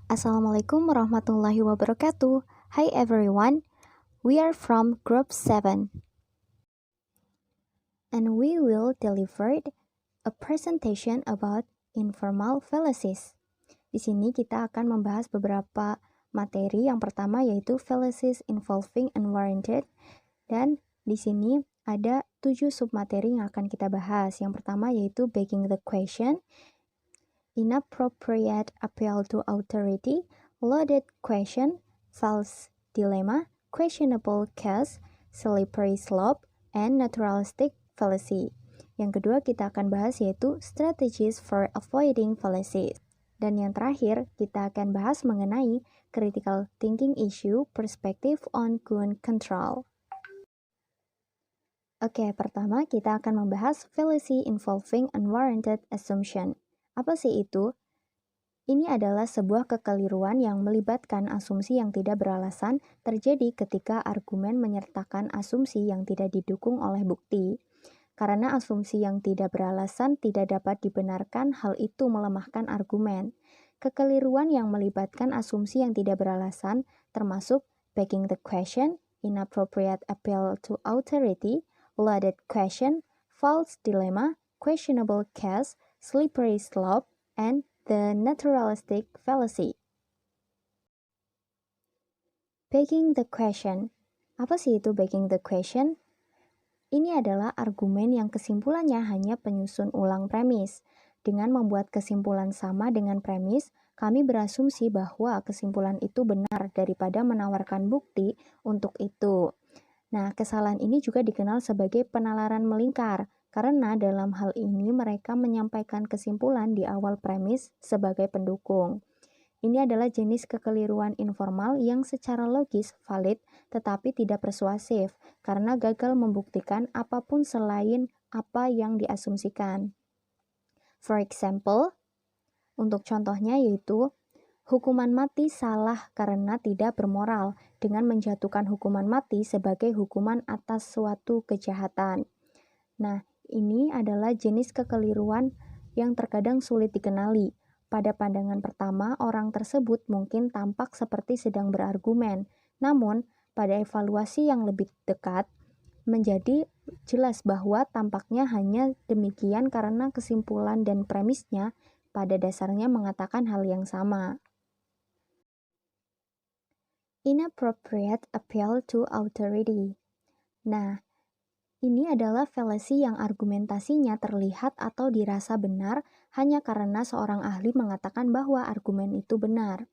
Assalamualaikum warahmatullahi wabarakatuh. Hi everyone, we are from Group 7 and we will deliver a presentation about informal fallacies. Di sini kita akan membahas beberapa materi. Yang pertama yaitu fallacies involving unwarranted, dan di sini ada 7 submateri yang akan kita bahas. Yang pertama yaitu begging the question, inappropriate appeal to authority, loaded question, false dilemma, questionable case, slippery slope, and naturalistic fallacy. Yang kedua kita akan bahas yaitu strategies for avoiding fallacies. Dan yang terakhir kita akan bahas mengenai critical thinking issue, perspective on gun control. Oke, pertama kita akan membahas fallacy involving unwarranted assumption. Apa sih itu? Ini adalah sebuah kekeliruan yang melibatkan asumsi yang tidak beralasan terjadi ketika argumen menyertakan asumsi yang tidak didukung oleh bukti. Karena asumsi yang tidak beralasan tidak dapat dibenarkan, hal itu melemahkan argumen. Kekeliruan yang melibatkan asumsi yang tidak beralasan termasuk begging the question, inappropriate appeal to authority, loaded question, false dilemma, questionable case, slippery slope, and the naturalistic fallacy. Begging the question. Apa sih itu begging the question? Ini adalah argumen yang kesimpulannya hanya penyusun ulang premis. Dengan membuat kesimpulan sama dengan premis, kami berasumsi bahwa kesimpulan itu benar daripada menawarkan bukti untuk itu. Nah, kesalahan ini juga dikenal sebagai penalaran melingkar, karena dalam hal ini mereka menyampaikan kesimpulan di awal premis sebagai pendukung. Ini adalah jenis kekeliruan informal yang secara logis valid tetapi tidak persuasif karena gagal membuktikan apapun selain apa yang diasumsikan. For example, untuk contohnya yaitu hukuman mati salah karena tidak bermoral dengan menjatuhkan hukuman mati sebagai hukuman atas suatu kejahatan. Nah, ini adalah jenis kekeliruan yang terkadang sulit dikenali. Pada pandangan pertama, orang tersebut mungkin tampak seperti sedang berargumen. Namun, pada evaluasi yang lebih dekat, menjadi jelas bahwa tampaknya hanya demikian karena kesimpulan dan premisnya pada dasarnya mengatakan hal yang sama. Inappropriate appeal to authority. Nah, ini adalah fallacy yang argumentasinya terlihat atau dirasa benar hanya karena seorang ahli mengatakan bahwa argumen itu benar.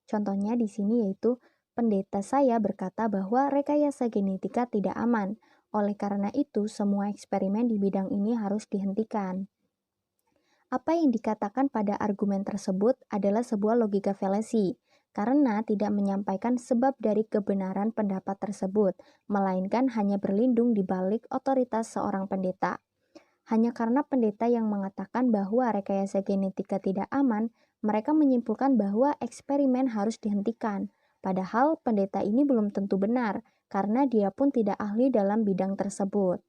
Contohnya di sini yaitu, pendeta saya berkata bahwa rekayasa genetika tidak aman. Oleh karena itu, semua eksperimen di bidang ini harus dihentikan. Apa yang dikatakan pada argumen tersebut adalah sebuah logika fallacy, karena tidak menyampaikan sebab dari kebenaran pendapat tersebut, melainkan hanya berlindung di balik otoritas seorang pendeta. Hanya karena pendeta yang mengatakan bahwa rekayasa genetika tidak aman, mereka menyimpulkan bahwa eksperimen harus dihentikan. Padahal pendeta ini belum tentu benar, karena dia pun tidak ahli dalam bidang tersebut.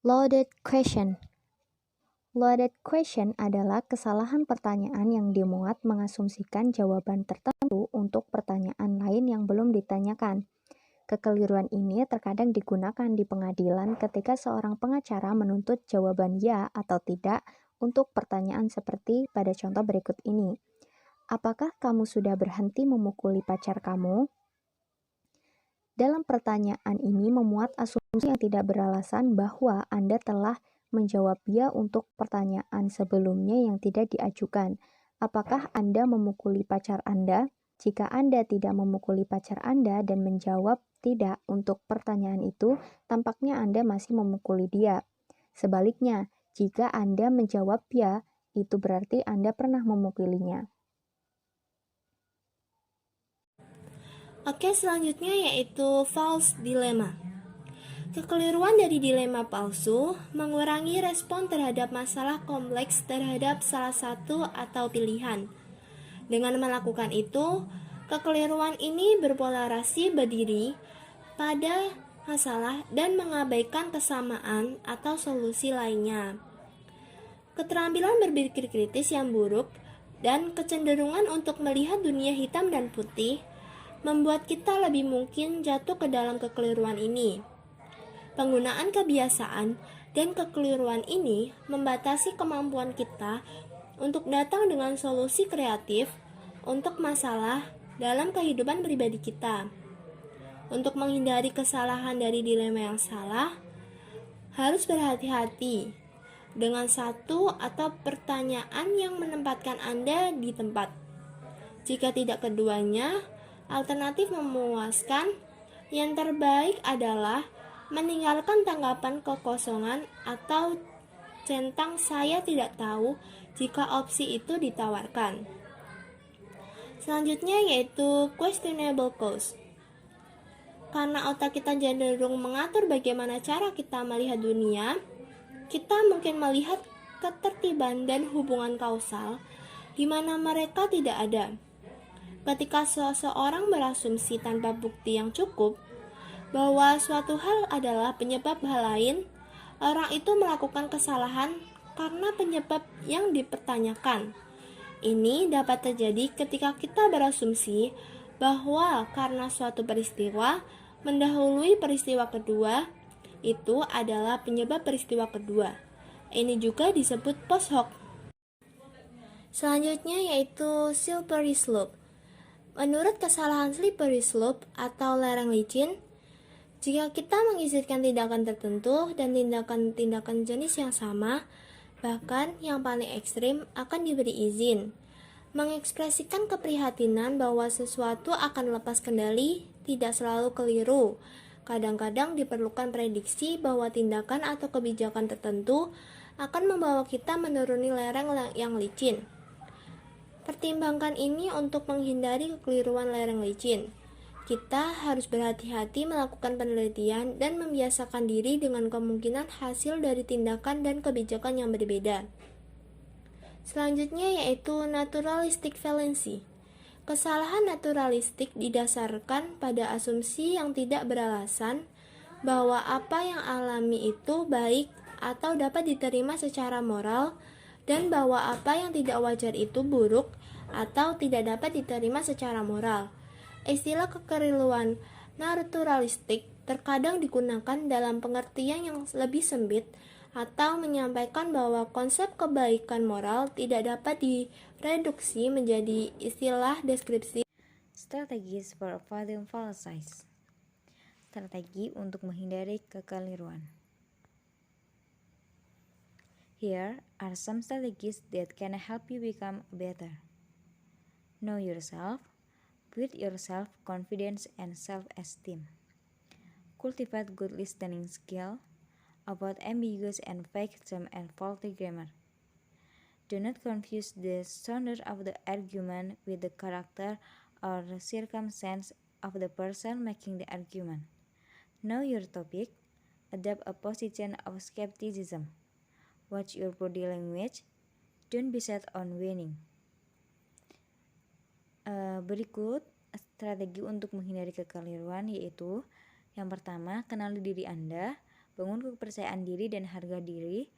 Loaded question. Loaded question adalah kesalahan pertanyaan yang dimuat mengasumsikan jawaban tertentu untuk pertanyaan lain yang belum ditanyakan. Kekeliruan ini terkadang digunakan di pengadilan ketika seorang pengacara menuntut jawaban ya atau tidak untuk pertanyaan seperti pada contoh berikut ini. Apakah kamu sudah berhenti memukuli pacar kamu? Dalam pertanyaan ini memuat asumsi yang tidak beralasan bahwa Anda telah menjawab ya untuk pertanyaan sebelumnya yang tidak diajukan. Apakah Anda memukuli pacar Anda? Jika Anda tidak memukuli pacar Anda dan menjawab tidak untuk pertanyaan itu, tampaknya Anda masih memukuli dia. Sebaliknya, jika Anda menjawab ya, itu berarti Anda pernah memukulinya. Oke, selanjutnya yaitu false dilemma. Kekeliruan dari dilema palsu mengurangi respon terhadap masalah kompleks terhadap salah satu atau pilihan. Dengan melakukan itu, kekeliruan ini berpolarasi berdiri pada masalah dan mengabaikan kesamaan atau solusi lainnya. Keterampilan berpikir kritis yang buruk dan kecenderungan untuk melihat dunia hitam dan putih membuat kita lebih mungkin jatuh ke dalam kekeliruan ini. Penggunaan kebiasaan dan kekeliruan ini membatasi kemampuan kita untuk datang dengan solusi kreatif untuk masalah dalam kehidupan pribadi kita. Untuk menghindari kesalahan dari dilema yang salah, harus berhati-hati dengan satu atau pertanyaan yang menempatkan Anda di tempat. Jika tidak keduanya, alternatif memuaskan, yang terbaik adalah meninggalkan tanggapan kekosongan atau centang saya tidak tahu jika opsi itu ditawarkan. Selanjutnya yaitu questionable cause. Karena otak kita cenderung mengatur bagaimana cara kita melihat dunia, kita mungkin melihat ketertiban dan hubungan kausal di mana mereka tidak ada. Ketika seseorang berasumsi tanpa bukti yang cukup bahwa suatu hal adalah penyebab hal lain, orang itu melakukan kesalahan karena penyebab yang dipertanyakan. Ini dapat terjadi ketika kita berasumsi bahwa karena suatu peristiwa mendahului peristiwa kedua, itu adalah penyebab peristiwa kedua. Ini juga disebut post hoc. Selanjutnya yaitu slippery slope. Menurut kesalahan slippery slope atau lereng licin, jika kita mengizinkan tindakan tertentu dan tindakan-tindakan jenis yang sama, bahkan yang paling ekstrim akan diberi izin. Mengekspresikan keprihatinan bahwa sesuatu akan lepas kendali tidak selalu keliru. Kadang-kadang diperlukan prediksi bahwa tindakan atau kebijakan tertentu akan membawa kita menuruni lereng yang licin. Pertimbangkan ini untuk menghindari kekeliruan lereng licin. Kita harus berhati-hati melakukan penelitian dan membiasakan diri dengan kemungkinan hasil dari tindakan dan kebijakan yang berbeda. Selanjutnya yaitu naturalistic fallacy. Kesalahan naturalistik didasarkan pada asumsi yang tidak beralasan bahwa apa yang alami itu baik atau dapat diterima secara moral dan bahwa apa yang tidak wajar itu buruk atau tidak dapat diterima secara moral. Istilah kekeliruan naturalistik terkadang digunakan dalam pengertian yang lebih sempit atau menyampaikan bahwa konsep kebaikan moral tidak dapat direduksi menjadi istilah deskripsi. Strategies for avoiding fallacies. Strategi untuk menghindari kekeliruan. Here are some strategies that can help you become better. Know yourself. Build your self-confidence and self-esteem. Cultivate good listening skill. Avoid ambiguous and vague terms and faulty grammar. Do not confuse the standard of the argument with the character or circumstance of the person making the argument. Know your topic. Adopt a position of skepticism. Watch your body language. Don't be set on winning. Berikut strategi untuk menghindari kekeliruan yaitu yang pertama, kenali diri Anda. Bangun kepercayaan diri dan harga diri,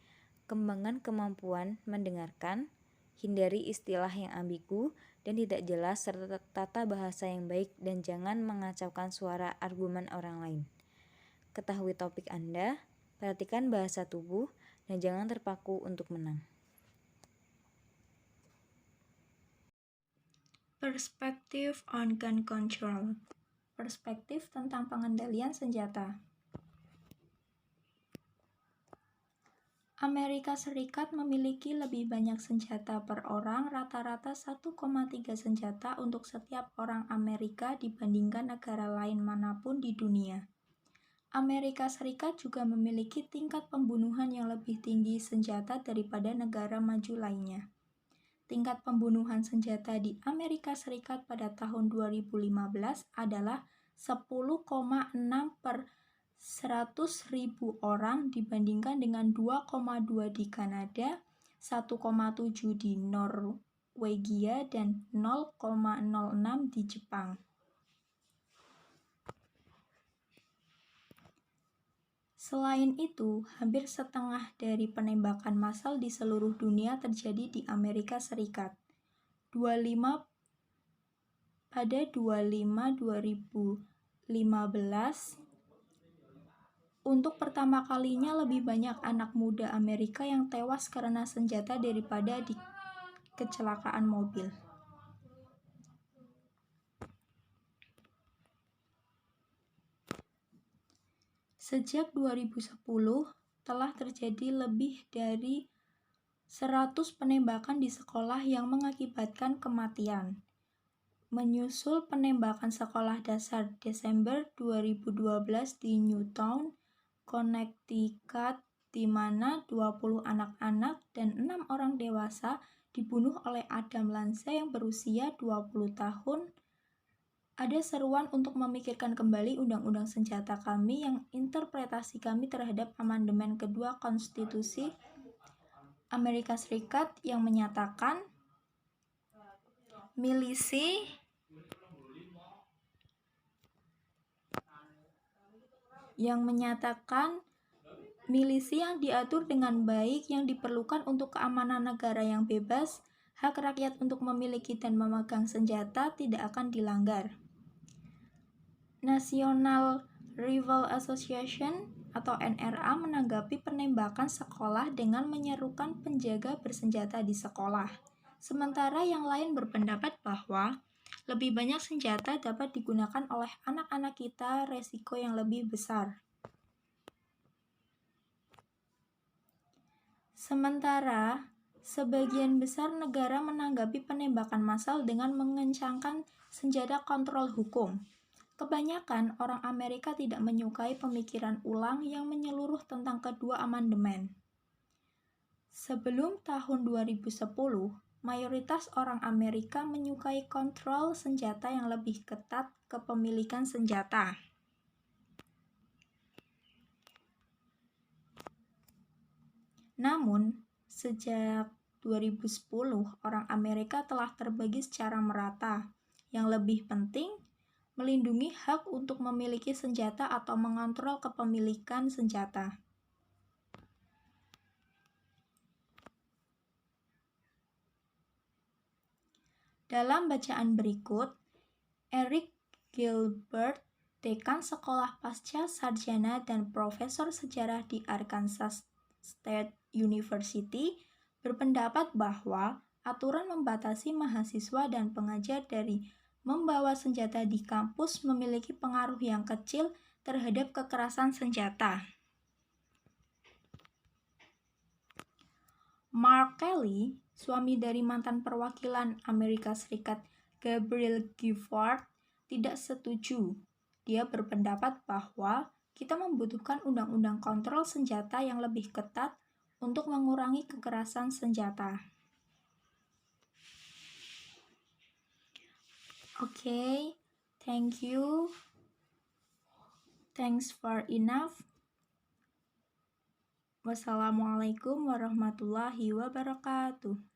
kembangkan kemampuan mendengarkan, hindari istilah yang ambigu dan tidak jelas serta tata bahasa yang baik dan jangan mengacaukan suara argumen orang lain. Ketahui topik Anda, perhatikan bahasa tubuh, dan jangan terpaku untuk menang. Perspective on gun control. Perspektif tentang pengendalian senjata. Amerika Serikat memiliki lebih banyak senjata per orang, rata-rata 1,3 senjata untuk setiap orang Amerika dibandingkan negara lain manapun di dunia. Amerika Serikat juga memiliki tingkat pembunuhan yang lebih tinggi senjata daripada negara maju lainnya. Tingkat pembunuhan senjata di Amerika Serikat pada tahun 2015 adalah 10,6 per 100.000 orang dibandingkan dengan 2,2 di Kanada, 1,7 di Norwegia, dan 0,06 di Jepang. Selain itu, hampir setengah dari penembakan massal di seluruh dunia terjadi di Amerika Serikat. 2015, untuk pertama kalinya lebih banyak anak muda Amerika yang tewas karena senjata daripada di kecelakaan mobil. Sejak 2010, telah terjadi lebih dari 100 penembakan di sekolah yang mengakibatkan kematian. Menyusul penembakan sekolah dasar Desember 2012 di Newtown, Connecticut, di mana 20 anak-anak dan 6 orang dewasa dibunuh oleh Adam Lanza yang berusia 20 tahun, ada seruan untuk memikirkan kembali undang-undang senjata kami yang interpretasi kami terhadap amandemen kedua Konstitusi Amerika Serikat yang menyatakan milisi yang diatur dengan baik yang diperlukan untuk keamanan negara yang bebas, hak rakyat untuk memiliki dan memegang senjata tidak akan dilanggar. National Rifle Association atau NRA menanggapi penembakan sekolah dengan menyerukan penjaga bersenjata di sekolah. Sementara yang lain berpendapat bahwa lebih banyak senjata dapat digunakan oleh anak-anak kita, resiko yang lebih besar. Sementara, sebagian besar negara menanggapi penembakan massal dengan mengencangkan senjata kontrol hukum. Kebanyakan orang Amerika tidak menyukai pemikiran ulang yang menyeluruh tentang kedua amandemen. Sebelum tahun 2010, mayoritas orang Amerika menyukai kontrol senjata yang lebih ketat kepemilikan senjata. Namun, sejak 2010, orang Amerika telah terbagi secara merata. Yang lebih penting, melindungi hak untuk memiliki senjata atau mengontrol kepemilikan senjata. Dalam bacaan berikut, Eric Gilbert, dekan sekolah pasca sarjana dan profesor sejarah di Arkansas State University, berpendapat bahwa aturan membatasi mahasiswa dan pengajar dari membawa senjata di kampus memiliki pengaruh yang kecil terhadap kekerasan senjata. Mark Kelly, suami dari mantan perwakilan Amerika Serikat Gabrielle Giffords, tidak setuju. Dia berpendapat bahwa kita membutuhkan undang-undang kontrol senjata yang lebih ketat untuk mengurangi kekerasan senjata. Okay, thank you. Thanks for enough. Wassalamualaikum warahmatullahi wabarakatuh.